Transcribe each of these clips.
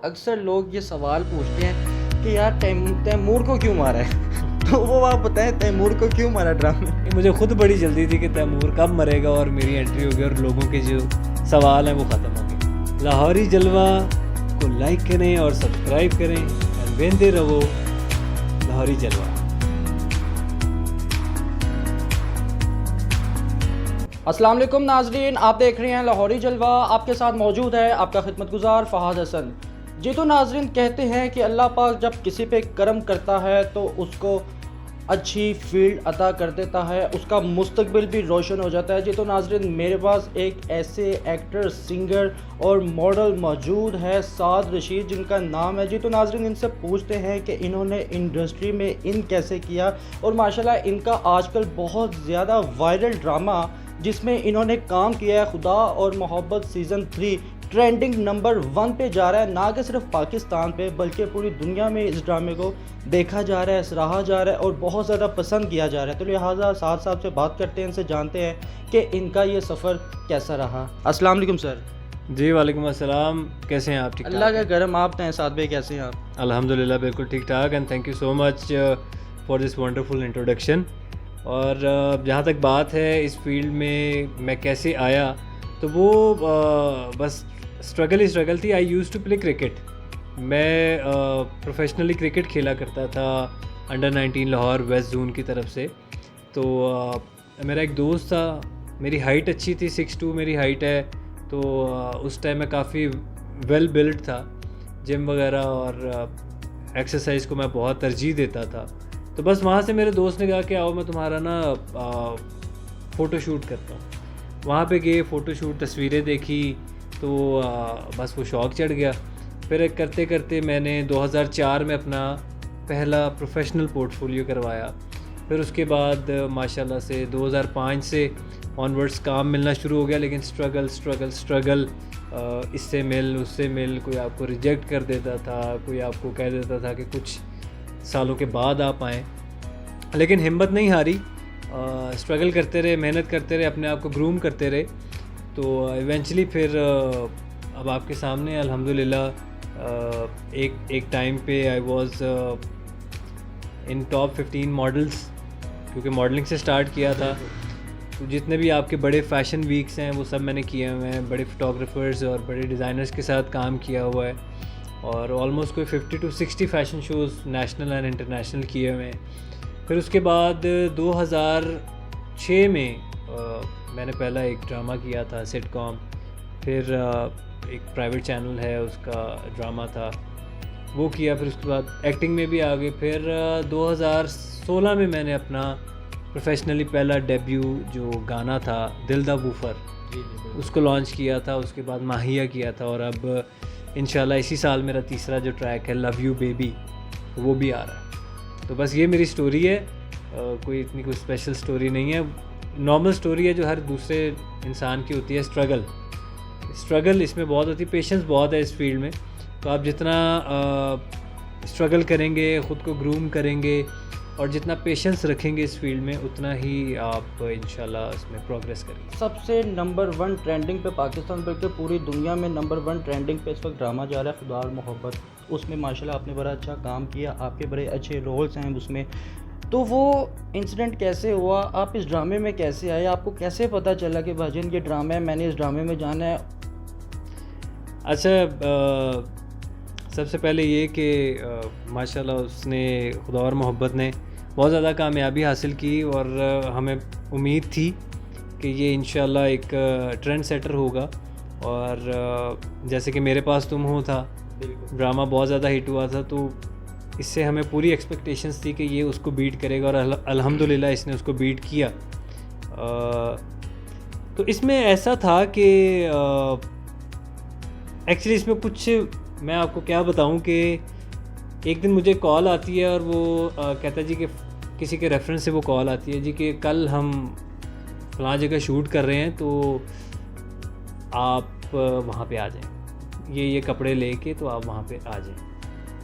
अक्सर लोग ये सवाल पूछते हैं कि यार तैमूर को क्यों मारा है। तो वो आप बताएं, तैमूर को क्यों मारा ड्रामे में? मुझे खुद बड़ी जल्दी थी कि तैमूर कब मरेगा और मेरी एंट्री होगी और लोगों के जो सवाल हैं वो ख़त्म होंगे। लाहौरी जलवा को लाइक करें और सब्सक्राइब करें और वेंदे रहो लाहौरी जलवा। अस्सलाम वालेकुम नाजरीन, आप देख रहे हैं लाहौरी जलवा। आपके साथ मौजूद है आपका खिदमतगुजार फ़हाद हसन जी। तो नाजरीन, कहते हैं कि अल्लाह पाक जब किसी पे करम करता है तो उसको अच्छी फील्ड अता कर देता है, उसका मुस्तकबिल भी रोशन हो जाता है जी। तो नाजरीन, मेरे पास एक ऐसे एक्टर, सिंगर और मॉडल मौजूद है, साद रशीद, जिनका नाम है जी। तो नाजरीन, इनसे पूछते हैं कि इन्होंने इंडस्ट्री में इन कैसे किया और माशाल्लाह इनका आजकल बहुत ज़्यादा वायरल ड्रामा जिसमें इन्होंने काम किया है, खुदा और मोहब्बत सीज़न 3 ट्रेंडिंग नंबर 1 पे जा रहा है। ना कि सिर्फ पाकिस्तान पे बल्कि पूरी दुनिया में इस ड्रामे को देखा जा रहा है, सराहा जा रहा है और बहुत ज़्यादा पसंद किया जा रहा है। तो लिहाजा साथ साहब से बात करते हैं, इनसे जानते हैं कि इनका ये सफ़र कैसा रहा। अस्सलाम वालेकुम सर। जी वालेकुम अस्सलाम, कैसे हैं आप? ठीक अल्लाह का करम, आप हैं साथ भाई, कैसे हैं आप? अल्हम्दुलिल्लाह बिल्कुल ठीक ठाक and thank you so much for this wonderful introduction. और जहाँ तक बात है इस फील्ड में मैं कैसे आया, तो वो बस स्ट्रगल ही स्ट्रगल थी। आई यूज़ टू प्ले क्रिकेट। मैं प्रोफेशनली क्रिकेट खेला करता था अंडर 19 लाहौर वेस्ट जोन की तरफ से। तो मेरा एक दोस्त था, मेरी हाइट अच्छी थी, 6'2" मेरी हाइट है। तो उस टाइम मैं काफ़ी वेल बिल्ड था, जिम वगैरह और एक्सरसाइज को मैं बहुत तरजीह देता था। तो बस वहाँ से मेरे दोस्त ने कहा कि आओ मैं तुम्हारा ना फ़ोटोशूट करता हूँ। वहाँ पे गए, फ़ोटोशूट, तस्वीरें देखी, तो बस वो शौक़ चढ़ गया। फिर करते करते मैंने 2004 में अपना पहला प्रोफेशनल पोर्टफोलियो करवाया। फिर उसके बाद माशाल्लाह से 2005 से ऑनवर्ड्स काम मिलना शुरू हो गया। लेकिन स्ट्रगल इससे मिल उससे मिल, कोई आपको रिजेक्ट कर देता था, कोई आपको कह देता था कि कुछ सालों के बाद आप आएँ। लेकिन हिम्मत नहीं हारी, स्ट्रगल करते रहे, मेहनत करते रहे, अपने आप को ग्रूम करते रहे। तो इवेंचुअली फिर अब आपके सामने अल्हम्दुलिल्लाह एक टाइम पे I was in top 15 models, क्योंकि मॉडलिंग से स्टार्ट किया था। तो जितने भी आपके बड़े फ़ैशन वीक्स हैं वो सब मैंने किए हुए हैं। बड़े फ़ोटोग्राफ़र्स और बड़े डिज़ाइनर्स के साथ काम किया हुआ है और ऑलमोस्ट कोई 50 to 60 fashion shows national and international किए हुए हैं। फिर उसके बाद 2006 में मैंने पहला एक ड्रामा किया था, सिटकॉम। फिर एक प्राइवेट चैनल है, उसका ड्रामा था, वो किया। फिर उसके बाद एक्टिंग में भी आ गए। फिर 2016 में मैंने अपना प्रोफेशनली पहला डेब्यू जो गाना था दिल दा वूफर, उसको लॉन्च किया था। उसके बाद माहिया किया था और अब इंशाल्लाह इसी साल मेरा तीसरा जो ट्रैक है लव यू बेबी, वो भी आ रहा है। तो बस ये मेरी स्टोरी है। कोई इतनी कोई स्पेशल स्टोरी नहीं है, नॉर्मल स्टोरी है जो हर दूसरे इंसान की होती है। स्ट्रगल इसमें बहुत होती है, पेशेंस बहुत है इस फील्ड में। तो आप जितना स्ट्रगल करेंगे, ख़ुद को ग्रूम करेंगे और जितना पेशेंस रखेंगे इस फील्ड में, उतना ही आप इंशाल्लाह इसमें प्रोग्रेस करेंगे। सबसे नंबर 1 ट्रेंडिंग पे पाकिस्तान बल्कि पूरी दुनिया में नंबर 1 ट्रेंडिंग पे इस वक्त ड्रामा जा रहा है खुदा और मोहब्बत। उसमें माशाल्लाह आपने बड़ा अच्छा काम किया, आपके बड़े अच्छे रोल्स हैं उसमें। तो वो इंसिडेंट कैसे हुआ, आप इस ड्रामे में कैसे आए, आपको कैसे पता चला कि भाईजान ये ड्रामा है, मैंने इस ड्रामे में जाना है? अच्छा, सबसे पहले ये कि माशाल्लाह उसने, खुदा और मोहब्बत ने बहुत ज़्यादा कामयाबी हासिल की और हमें उम्मीद थी कि ये इंशाल्लाह एक ट्रेंड सेटर होगा। और जैसे कि मेरे पास तुम हो था, ड्रामा बहुत ज़्यादा हिट हुआ था, तो इससे हमें पूरी एक्सपेक्टेशंस थी कि ये उसको बीट करेगा और अल्हम्दुलिल्लाह इसने उसको बीट किया। तो इसमें ऐसा था कि एक्चुअली इसमें कुछ, मैं आपको क्या बताऊं कि एक दिन मुझे कॉल आती है और वो कहता है जी कि किसी के रेफरेंस से वो कॉल आती है जी कि कल हम फलां जगह शूट कर रहे हैं, तो आप वहाँ पे आ जाएं, ये कपड़े लेके तो आप वहाँ पे आ जाएं।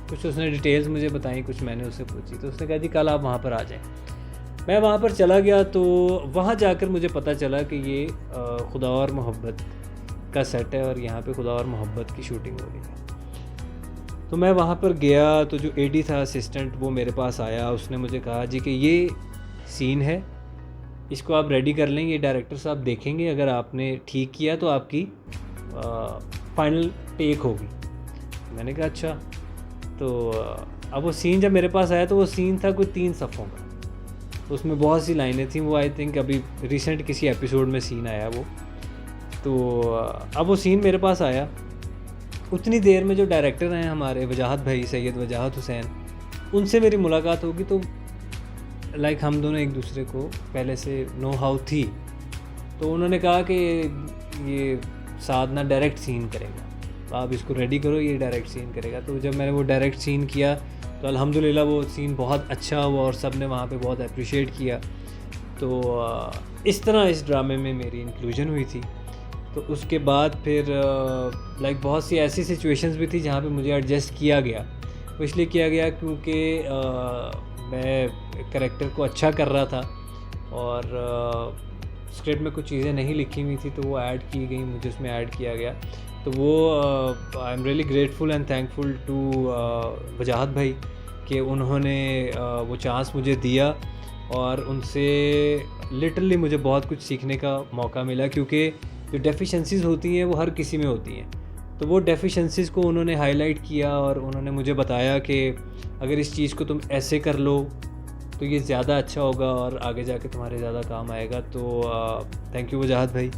कुछ उसने डिटेल्स मुझे बताई, कुछ मैंने उससे पूछी, तो उसने कहा जी कल आप वहाँ पर आ जाएं। मैं वहाँ पर चला गया, तो वहाँ जाकर मुझे पता चला कि ये खुदा और मोहब्बत का सेट है और यहाँ पे खुदा और मोहब्बत की शूटिंग हो रही है। तो मैं वहाँ पर गया तो जो एडी था असिस्टेंट, वो मेरे पास आया, उसने मुझे कहा जी कि ये सीन है, इसको आप रेडी कर लें, ये डायरेक्टर साहब देखेंगे, अगर आपने ठीक किया तो आपकी फाइनल टेक होगी। मैंने कहा अच्छा। तो अब वो सीन जब मेरे पास आया तो वो सीन था कोई 3 सफ़ों का, तो उसमें बहुत सी लाइनें थी। वो आई थिंक अभी रिसेंट किसी एपिसोड में सीन आया वो। तो अब वो सीन मेरे पास आया, उतनी देर में जो डायरेक्टर हैं हमारे वजाहत भाई, सैयद वजाहत हुसैन, उनसे मेरी मुलाकात होगी। तो लाइक हम दोनों एक दूसरे को पहले से नो हाउ थी। तो उन्होंने कहा कि ये साधना डायरेक्ट सीन करेगा, तो आप इसको रेडी करो, ये डायरेक्ट सीन करेगा। तो जब मैंने वो डायरेक्ट सीन किया तो अल्हम्दुलिल्लाह वो सीन बहुत अच्छा हुआ और सब ने वहाँ पे बहुत अप्रिशिएट किया। तो इस तरह इस ड्रामे में मेरी इंक्लूजन हुई थी। तो उसके बाद फिर लाइक बहुत सी ऐसी सिचुएशंस भी थी जहाँ पे मुझे एडजस्ट किया गया। वो इसलिए किया गया क्योंकि मैं कैरेक्टर को अच्छा कर रहा था और स्क्रिप्ट में कुछ चीज़ें नहीं लिखी हुई थी तो वो ऐड की गई, मुझे उसमें ऐड किया गया। तो वो I am really grateful and thankful to Wajahat भाई कि उन्होंने वो चांस मुझे दिया और उनसे लिटरली मुझे बहुत कुछ सीखने का मौका मिला, क्योंकि जो डेफिशिएंसीज़ होती हैं वो हर किसी में होती हैं। तो वो डेफिशिएंसीज़ को उन्होंने हाईलाइट किया और उन्होंने मुझे बताया कि अगर इस चीज़ को तुम ऐसे कर लो तो ये ज़्यादा अच्छा होगा और आगे जाके तुम्हारे ज़्यादा काम आएगा। तो थैंक यू वजाहत भाई,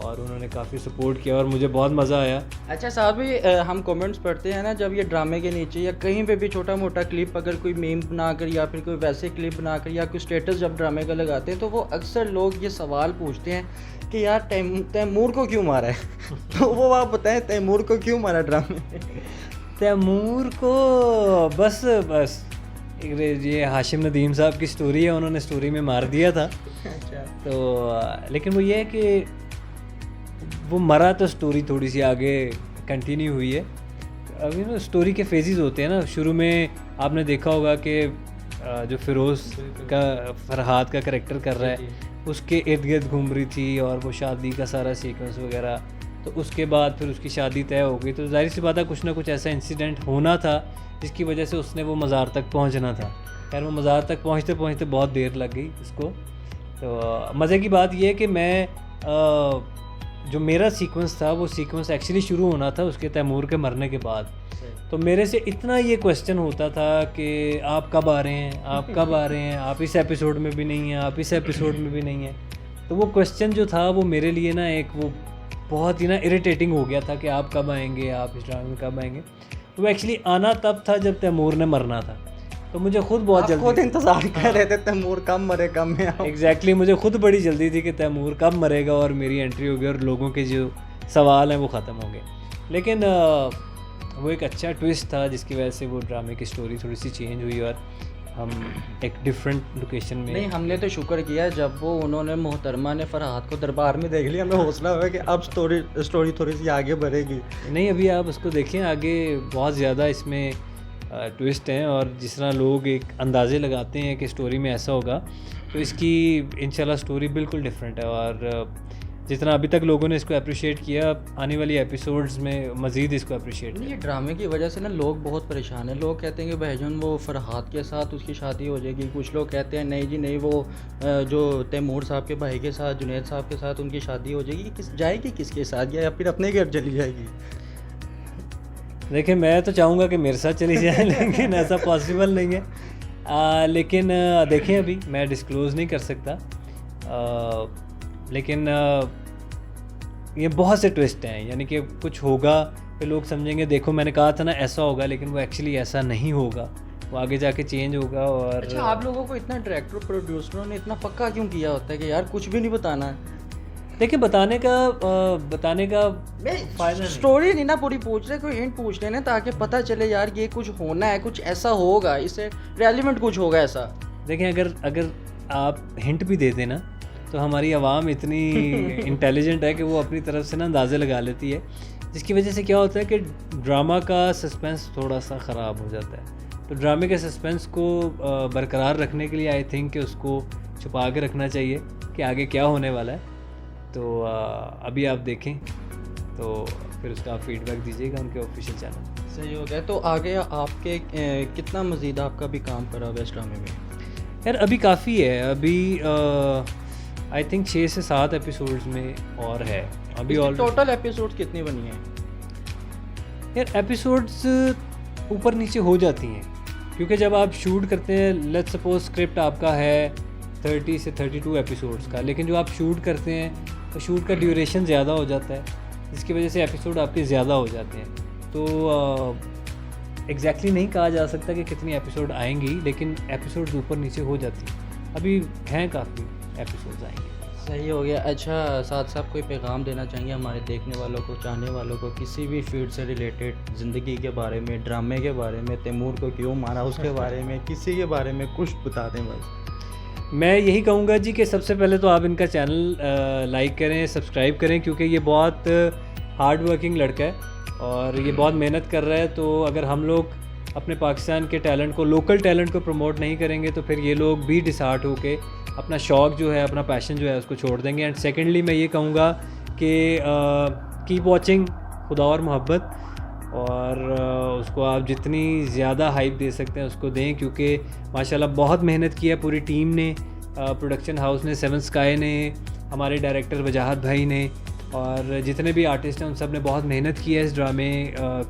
और उन्होंने काफ़ी सपोर्ट किया और मुझे बहुत मज़ा आया। अच्छा साहब भी हम कमेंट्स पढ़ते हैं ना, जब ये ड्रामे के नीचे या कहीं पे भी छोटा मोटा क्लिप अगर कोई मीम बनाकर या फिर कोई वैसे क्लिप बनाकर या कोई स्टेटस जब ड्रामे का लगाते हैं तो वो अक्सर लोग ये सवाल पूछते हैं कि यार तैमूर को क्यों मारा है। तो वो आप बताएं, तैमूर को क्यों मारा ड्रामे? तैमूर को बस ये हाशिम नदीम साहब की स्टोरी है, उन्होंने स्टोरी में मार दिया था। अच्छा। तो लेकिन वो ये है कि वो मरा तो स्टोरी थोड़ी सी आगे कंटिन्यू हुई है। अभी ना स्टोरी के फेजेस होते हैं ना, शुरू में आपने देखा होगा कि जो फिरोज़ का फरहाद का करैक्टर कर रहा है उसके इर्द गिर्द घूम रही थी और वो शादी का सारा सीक्वेंस वगैरह। तो उसके बाद फिर उसकी शादी तय हो गई, तो जाहिर सी बात है कुछ ना कुछ ऐसा इंसिडेंट होना था जिसकी वजह से उसने वो मज़ार तक पहुंचना था। खैर वो मज़ार तक पहुंचते पहुंचते बहुत देर लग गई उसको। तो मज़े की बात ये है कि मैं जो मेरा सीक्वेंस था वो सीक्वेंस एक्चुअली शुरू होना था उसके तैमूर के मरने के बाद। तो मेरे से इतना ये क्वेश्चन होता था कि आप कब आ रहे हैं, आप कब आ रहे हैं, आप इस एपिसोड में भी नहीं हैं, आप इस एपिसोड में भी नहीं हैं। तो वो क्वेश्चन जो था वो मेरे लिए ना एक वो बहुत ही ना इरिटेटिंग हो गया था कि आप कब आएंगे, आप इस ड्रामे में कब आएंगे। तो वो एक्चुअली आना तब था जब तैमूर ने मरना था। तो मुझे खुद बहुत जल्दी, खुद इंतज़ार कर रहे थे तैमूर कब मरे, कब में आओ। एग्जैक्टली मुझे खुद बड़ी जल्दी थी कि तैमूर कब मरेगा और मेरी एंट्री होगी और लोगों के जो सवाल हैं वो ख़त्म होंगे। लेकिन वो एक अच्छा ट्विस्ट था जिसकी वजह से वो ड्रामे की स्टोरी थोड़ी सी चेंज हुई और हम एक डिफरेंट लोकेशन में। नहीं, हमने तो शुक्र किया जब वो उन्होंने मोहतरमा ने फरहाद को दरबार में देख लिया, हमें हौसला हुआ कि अब स्टोरी थोड़ी सी आगे बढ़ेगी। नहीं, अभी आप उसको देखें, आगे बहुत ज़्यादा इसमें ट्विस्ट हैं और जिस तरह लोग एक अंदाज़े लगाते हैं कि स्टोरी में ऐसा होगा, तो इसकी इंशाल्लाह स्टोरी बिल्कुल डिफरेंट है। और जितना अभी तक लोगों ने इसको अप्रिशिएट किया, आने वाली एपिसोड्स में मज़ीद इसको अप्रिशिएट ये ड्रामे की वजह से ना लोग बहुत परेशान हैं। लोग कहते हैं कि बहजन वो फरहाद के साथ उसकी शादी हो जाएगी, कुछ लोग कहते हैं नहीं जी नहीं, वो जो तैमूर साहब के भाई के साथ, जुनैद साहब के साथ उनकी शादी हो जाएगी। जाएगी किसके साथ, या फिर अपने घर चली जाएगी? देखिए, मैं तो चाहूँगा कि मेरे साथ चली जाए लेकिन ऐसा पॉसिबल नहीं है। लेकिन देखें, अभी मैं डिस्क्लोज़ नहीं कर सकता। लेकिन ये बहुत से ट्विस्ट हैं, यानी कि कुछ होगा फिर लोग समझेंगे देखो मैंने कहा था ना ऐसा होगा, लेकिन वो एक्चुअली ऐसा नहीं होगा, वो आगे जाके चेंज होगा। और अच्छा, आप लोगों को इतना डायरेक्टर प्रोड्यूसरों ने इतना पक्का क्यों किया होता है कि यार कुछ भी नहीं बताना है? देखिए, बताने का फायदा स्टोरी नहीं ना पूरी पूछ रहे, कोई हिंट पूछ रहे हैं ताकि पता चले यार ये कुछ होना है, कुछ ऐसा होगा, इससे रेलिवेंट कुछ होगा ऐसा। देखें, अगर आप हिंट भी दे देना तो हमारी आवाम इतनी इंटेलिजेंट है कि वो अपनी तरफ से ना अंदाज़े लगा लेती है, जिसकी वजह से क्या होता है कि ड्रामा का सस्पेंस थोड़ा सा ख़राब हो जाता है। तो ड्रामे के सस्पेंस को बरकरार रखने के लिए आई थिंक कि उसको छुपा के रखना चाहिए कि आगे क्या होने वाला है। तो अभी आप देखें तो फिर उसका आप फीडबैक दीजिएगा उनके ऑफिशियल चैनल। सही हो गया। तो आगे आपके कितना मज़ीद आपका भी काम करा हुआ है इस ड्रामे में? यार अभी काफ़ी है, अभी आई थिंक 6 से 7 एपिसोड्स में और है अभी इसकी ऑल। टोटल एपिसोड कितनी बनी है? यार एपिसोड्स ऊपर नीचे हो जाती हैं, क्योंकि जब आप शूट करते हैं, लेट्स सपोज स्क्रिप्ट आपका है 30 से 32 एपिसोड्स का, लेकिन जो आप शूट करते हैं तो शूट का ड्यूरेशन ज़्यादा हो जाता है, जिसकी वजह से एपिसोड आपके ज़्यादा हो जाते हैं। तो एग्जैक्टली नहीं कहा जा सकता कि कितनी एपिसोड आएंगी, लेकिन एपिसोड्स ऊपर नीचे हो जाती हैं, अभी हैं काफ़ी एपिसोड्स आएंगे। सही हो गया। अच्छा, साथ साथ कोई पैगाम देना चाहेंगे हमारे देखने वालों को, चाहने वालों को, किसी भी फील्ड से रिलेटेड, ज़िंदगी के बारे में, ड्रामे के बारे में, तैमूर को क्यों मारा उसके बारे में, किसी के बारे में कुछ बता दें बस। मैं यही कहूँगा जी कि सबसे पहले तो आप इनका चैनल लाइक करें, सब्सक्राइब करें, क्योंकि ये बहुत हार्ड वर्किंग लड़का है और ये बहुत मेहनत कर रहा है। तो अगर हम लोग अपने पाकिस्तान के टैलेंट को, लोकल टैलेंट को प्रमोट नहीं करेंगे तो फिर ये लोग भी डिसहार्ट होके अपना शौक़ जो है, अपना पैशन जो है उसको छोड़ देंगे। एंड सेकेंडली मैं ये कहूँगा कि कीप वॉचिंग खुदा और मोहब्बत, और उसको आप जितनी ज़्यादा हाइप दे सकते हैं उसको दें, क्योंकि माशाल्लाह बहुत मेहनत की है पूरी टीम ने, प्रोडक्शन हाउस ने, सेवन स्काई ने, हमारे डायरेक्टर वजाहत भाई ने, और जितने भी आर्टिस्ट हैं उन सब ने बहुत मेहनत की है इस ड्रामे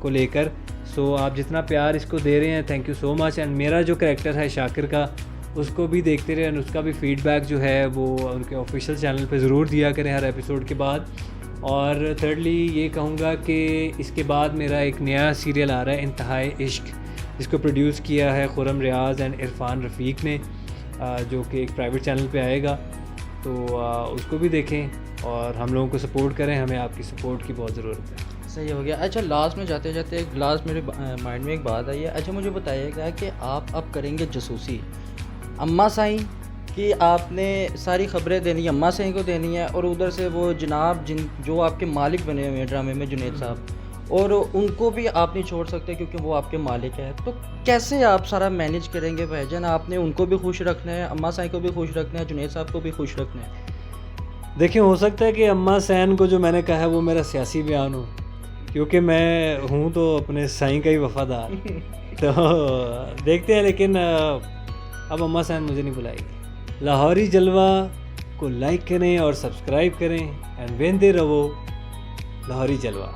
को लेकर। सो आप जितना प्यार इसको दे रहे हैं, thank you so much. And मेरा जो करैक्टर है शाकिर का, उसको भी देखते रहें, उसका भी फीडबैक जो है वो उनके ऑफिशियल चैनल पे ज़रूर दिया करें हर एपिसोड के बाद। और थर्डली ये कहूँगा कि इसके बाद मेरा एक नया सीरियल आ रहा है, इंतहाए इश्क, जिसको प्रोड्यूस किया है खुरम रियाज़ एंड इरफान रफ़ीक ने, जो कि एक प्राइवेट चैनल पे आएगा। तो उसको भी देखें और हम लोगों को सपोर्ट करें, हमें आपकी सपोर्ट की बहुत ज़रूरत है। सही हो गया। अच्छा, लास्ट में जाते जाते एक लास्ट मेरे माइंड में एक बात आई है। अच्छा, मुझे बताइएगा कि आप अब करेंगे जासूसी अम्मा साईं कि आपने सारी खबरें देनी है अम्मा साईं को देनी है, और उधर से वो जनाब जो आपके मालिक बने हुए हैं ड्रामे में, जुनैद साहब, और उनको भी आप नहीं छोड़ सकते क्योंकि वो आपके मालिक हैं। तो कैसे आप सारा मैनेज करेंगे भाईजान? आपने उनको भी खुश रखना है, अम्मा साईं को भी खुश रखना है, जुनैद साहब को भी खुश रखना है। देखिए, हो सकता है कि अम्मा सैन को जो मैंने कहा है वो मेरा सियासी बयान हो, क्योंकि मैं हूँ तो अपने साईं का ही वफादार। तो देखते हैं, लेकिन अब अम्मा सैन मुझे नहीं बुलाएगी। लाहौरी जलवा को लाइक करें और सब्सक्राइब करें एंड वेंदे रहो लाहौरी जलवा।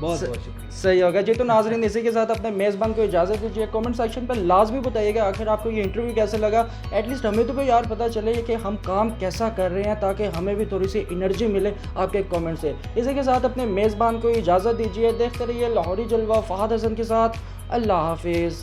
बहुत बहुत शुक्रिया। सही होगा जी। तो नाज़रीन, इसी के साथ अपने मेज़बान को इजाज़त दीजिए। कमेंट सेक्शन पर लाजमी बताइएगा आखिर आपको ये इंटरव्यू कैसे लगा। एटलीस्ट हमें तो भाई यार पता चले कि हम काम कैसा कर रहे हैं, ताकि हमें भी थोड़ी सी एनर्जी मिले आपके कमेंट से। इसी के साथ अपने मेज़बान को इजाज़त दीजिए। देखते रहिए लाहौरी जलवा फ़हाद हसन के साथ। अल्लाह हाफिज़।